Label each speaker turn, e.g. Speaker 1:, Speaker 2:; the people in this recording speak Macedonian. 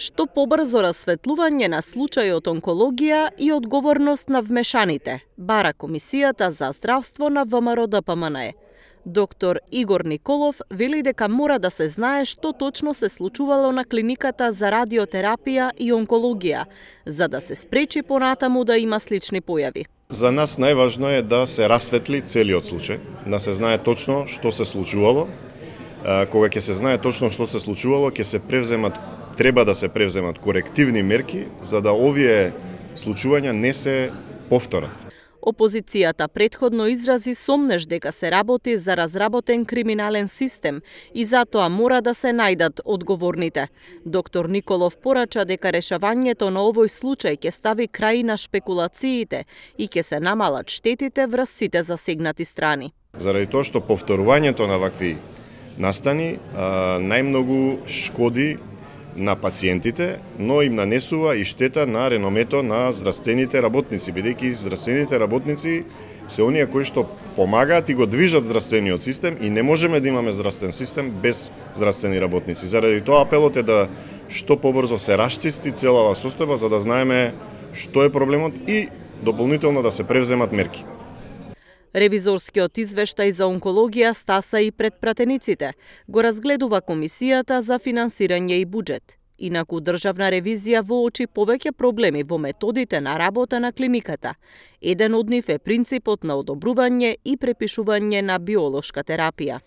Speaker 1: Што побрзо расветлување на случајот онкологија и одговорност на вмешаните, бара Комисијата за здравство на ВМРО-ДПМНЕ. Доктор Игор Николов вели дека мора да се знае што точно се случувало на клиниката за радиотерапија и онкологија, за да се спречи понатаму да има слични појави.
Speaker 2: За нас најважно е да се расветли целиот случај, да се знае точно што се случувало. Кога ќе се знае точно што се случувало, треба да се превземат корективни мерки за да овие случувања не се повторат.
Speaker 1: Опозицијата претходно изрази сомнеж дека се работи за разработен криминален систем и затоа мора да се најдат одговорните. Доктор Николов порача дека решавањето на овој случај ќе стави крај на шпекулациите и ќе се намалат штетите врз сите засегнати страни.
Speaker 2: Заради тоа што повторувањето на вакви настани најмногу шкоди на пациентите, но им нанесува и штета на реномето на здравствените работници, бидејќи здравствените работници се оние кои што помагаат и го движат здравствениот систем и не можеме да имаме здравствен систем без здравствени работници. Заради тоа апелот е да што побрзо се расчисти целава состојба за да знаеме што е проблемот и дополнително да се превземат мерки.
Speaker 1: Ревизорскиот извештај за онкологија стаса и пред пратениците. Го разгледува Комисијата за финансирање и буџет. Инаку државна ревизија воочи повеќе проблеми во методите на работа на клиниката. Еден од нив е принципот на одобрување и препишување на биолошка терапија.